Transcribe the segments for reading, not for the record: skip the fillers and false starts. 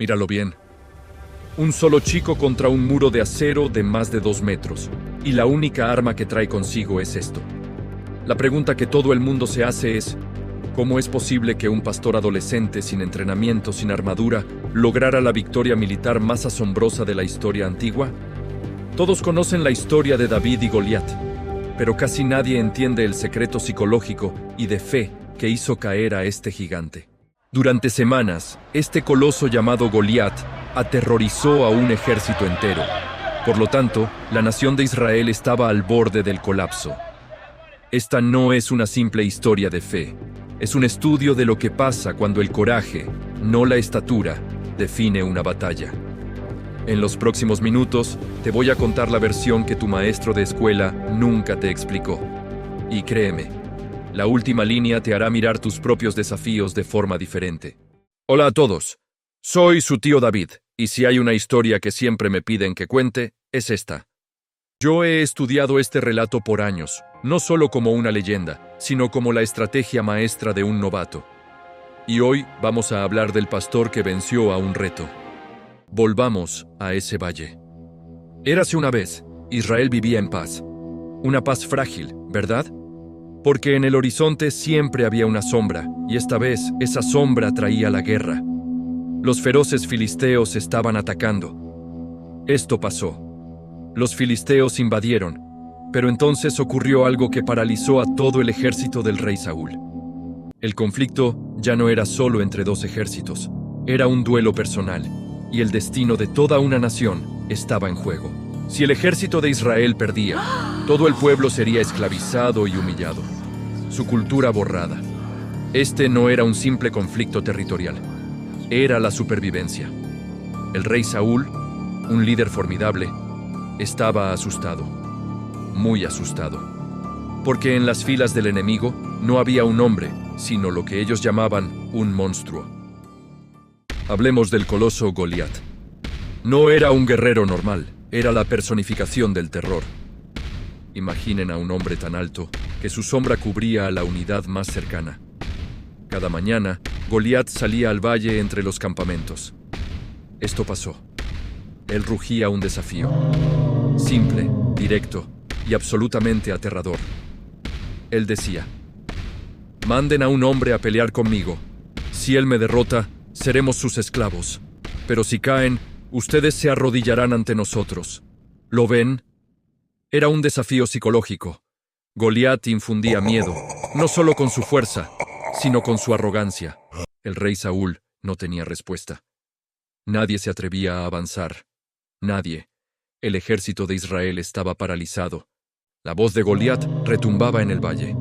Míralo bien. Un solo chico contra un muro de acero de más de 2 metros. Y la única arma que trae consigo es esto. La pregunta que todo el mundo se hace es: ¿cómo es posible que un pastor adolescente sin entrenamiento, sin armadura, lograra la victoria militar más asombrosa de la historia antigua? Todos conocen la historia de David y Goliat, pero casi nadie entiende el secreto psicológico y de fe que hizo caer a este gigante. Durante semanas, este coloso llamado Goliat aterrorizó a un ejército entero. Por lo tanto, la nación de Israel estaba al borde del colapso. Esta no es una simple historia de fe. Es un estudio de lo que pasa cuando el coraje, no la estatura, define una batalla. En los próximos minutos, te voy a contar la versión que tu maestro de escuela nunca te explicó. Y créeme, la última línea te hará mirar tus propios desafíos de forma diferente. Hola a todos. Soy su tío David, y si hay una historia que siempre me piden que cuente, es esta. Yo he estudiado este relato por años, no solo como una leyenda, sino como la estrategia maestra de un novato. Y hoy vamos a hablar del pastor que venció a un reto. Volvamos a ese valle. Érase una vez, Israel vivía en paz. Una paz frágil, ¿verdad? Porque en el horizonte siempre había una sombra, y esta vez esa sombra traía la guerra. Los feroces filisteos estaban atacando. Esto pasó. Los filisteos invadieron, pero entonces ocurrió algo que paralizó a todo el ejército del rey Saúl. El conflicto ya no era solo entre dos ejércitos, era un duelo personal, y el destino de toda una nación estaba en juego. Si el ejército de Israel perdía, todo el pueblo sería esclavizado y humillado, su cultura borrada. Este no era un simple conflicto territorial, era la supervivencia. El rey Saúl, un líder formidable, estaba asustado, muy asustado, porque en las filas del enemigo no había un hombre, sino lo que ellos llamaban un monstruo. Hablemos del coloso Goliat. No era un guerrero normal, era la personificación del terror. Imaginen a un hombre tan alto que su sombra cubría a la unidad más cercana. Cada mañana, Goliat salía al valle entre los campamentos. Esto pasó. Él rugía un desafío. Simple, directo y absolutamente aterrador. Él decía: «Manden a un hombre a pelear conmigo. Si él me derrota, seremos sus esclavos. Pero si caen, ustedes se arrodillarán ante nosotros. ¿Lo ven?». Era un desafío psicológico. Goliat infundía miedo, no solo con su fuerza, sino con su arrogancia. El rey Saúl no tenía respuesta. Nadie se atrevía a avanzar. Nadie. El ejército de Israel estaba paralizado. La voz de Goliat retumbaba en el valle.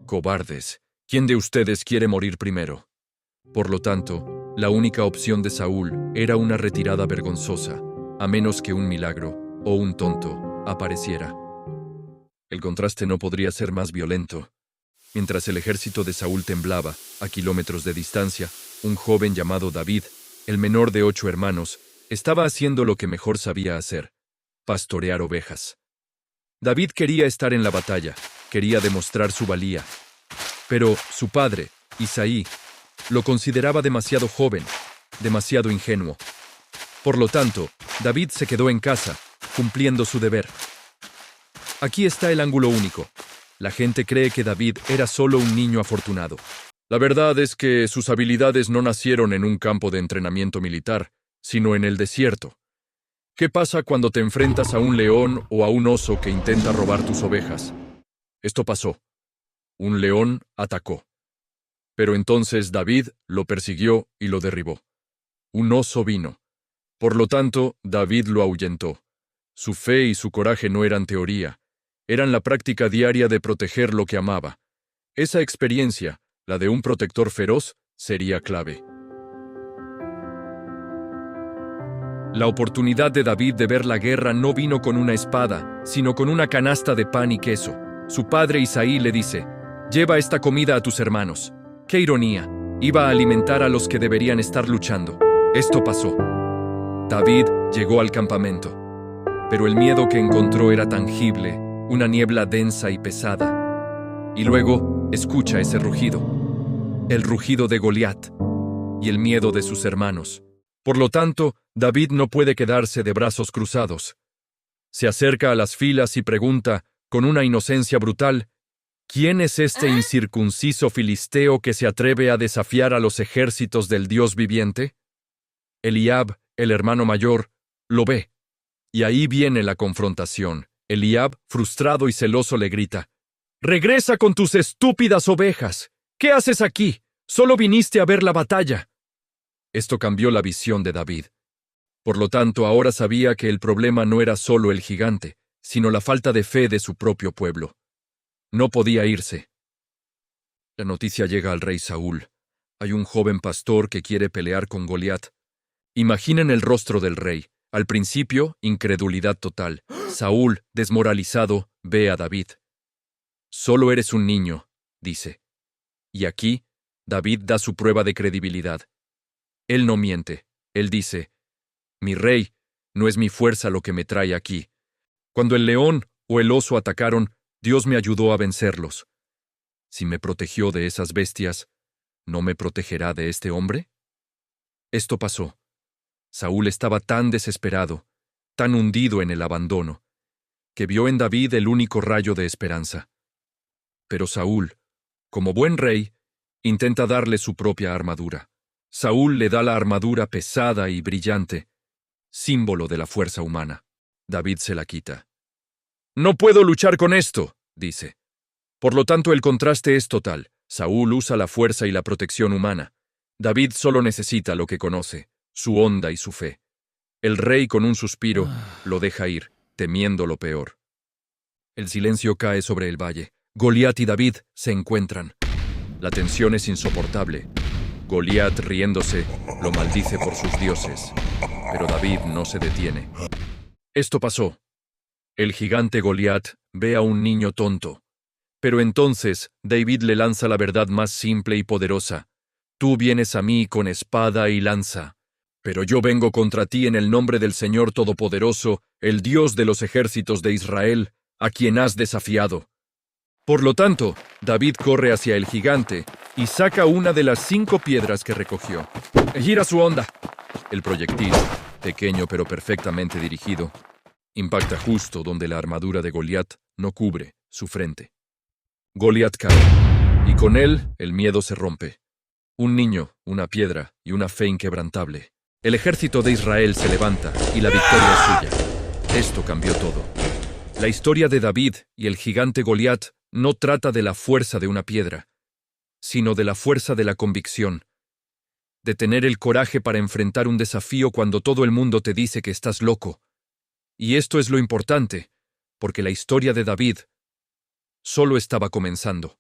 «Cobardes, ¿quién de ustedes quiere morir primero?». Por lo tanto, la única opción de Saúl era una retirada vergonzosa, a menos que un milagro, o un tonto, apareciera. El contraste no podría ser más violento. Mientras el ejército de Saúl temblaba, a kilómetros de distancia, un joven llamado David, el menor de 8 hermanos, estaba haciendo lo que mejor sabía hacer: pastorear ovejas. David quería estar en la batalla, quería demostrar su valía. Pero su padre, Isaí, lo consideraba demasiado joven, demasiado ingenuo. Por lo tanto, David se quedó en casa, cumpliendo su deber. Aquí está el ángulo único. La gente cree que David era solo un niño afortunado. La verdad es que sus habilidades no nacieron en un campo de entrenamiento militar, sino en el desierto. ¿Qué pasa cuando te enfrentas a un león o a un oso que intenta robar tus ovejas? Esto pasó. Un león atacó. Pero entonces David lo persiguió y lo derribó. Un oso vino. Por lo tanto, David lo ahuyentó. Su fe y su coraje no eran teoría, eran la práctica diaria de proteger lo que amaba. Esa experiencia, la de un protector feroz, sería clave. La oportunidad de David de ver la guerra no vino con una espada, sino con una canasta de pan y queso. Su padre Isaí le dice: «Lleva esta comida a tus hermanos». ¡Qué ironía! Iba a alimentar a los que deberían estar luchando. Esto pasó. David llegó al campamento, pero el miedo que encontró era tangible, una niebla densa y pesada. Y luego escucha ese rugido, el rugido de Goliat y el miedo de sus hermanos. Por lo tanto, David no puede quedarse de brazos cruzados. Se acerca a las filas y pregunta, con una inocencia brutal, ¿quién es este incircunciso filisteo que se atreve a desafiar a los ejércitos del Dios viviente? Eliab, el hermano mayor, lo ve. Y ahí viene la confrontación. Eliab, frustrado y celoso, le grita, «¡Regresa con tus estúpidas ovejas! ¿Qué haces aquí? Solo viniste a ver la batalla». Esto cambió la visión de David. Por lo tanto, ahora sabía que el problema no era solo el gigante, sino la falta de fe de su propio pueblo. No podía irse. La noticia llega al rey Saúl. Hay un joven pastor que quiere pelear con Goliat. Imaginen el rostro del rey. Al principio, incredulidad total. Saúl, desmoralizado, ve a David. «Solo eres un niño», dice. Y aquí, David da su prueba de credibilidad. Él no miente. Él dice, «Mi rey, no es mi fuerza lo que me trae aquí. Cuando el león o el oso atacaron, Dios me ayudó a vencerlos. Si me protegió de esas bestias, ¿no me protegerá de este hombre?». Esto pasó. Saúl estaba tan desesperado, tan hundido en el abandono, que vio en David el único rayo de esperanza. Pero Saúl, como buen rey, intenta darle su propia armadura. Saúl le da la armadura pesada y brillante, símbolo de la fuerza humana. David se la quita. «No puedo luchar con esto», dice. Por lo tanto, el contraste es total. Saúl usa la fuerza y la protección humana. David solo necesita lo que conoce, su onda y su fe. El rey, con un suspiro, lo deja ir, temiendo lo peor. El silencio cae sobre el valle. Goliat y David se encuentran. La tensión es insoportable. Goliat, riéndose, lo maldice por sus dioses. Pero David no se detiene. Esto pasó. El gigante Goliat ve a un niño tonto. Pero entonces David le lanza la verdad más simple y poderosa. «Tú vienes a mí con espada y lanza, pero yo vengo contra ti en el nombre del Señor Todopoderoso, el Dios de los ejércitos de Israel, a quien has desafiado». Por lo tanto, David corre hacia el gigante y saca una de las 5 piedras que recogió. Gira su onda. El proyectil, pequeño pero perfectamente dirigido, impacta justo donde la armadura de Goliat no cubre su frente. Goliat cae, y con él el miedo se rompe. Un niño, una piedra y una fe inquebrantable. El ejército de Israel se levanta y la victoria es suya. Esto cambió todo. La historia de David y el gigante Goliat no trata de la fuerza de una piedra, sino de la fuerza de la convicción, de tener el coraje para enfrentar un desafío cuando todo el mundo te dice que estás loco. Y esto es lo importante, porque la historia de David solo estaba comenzando.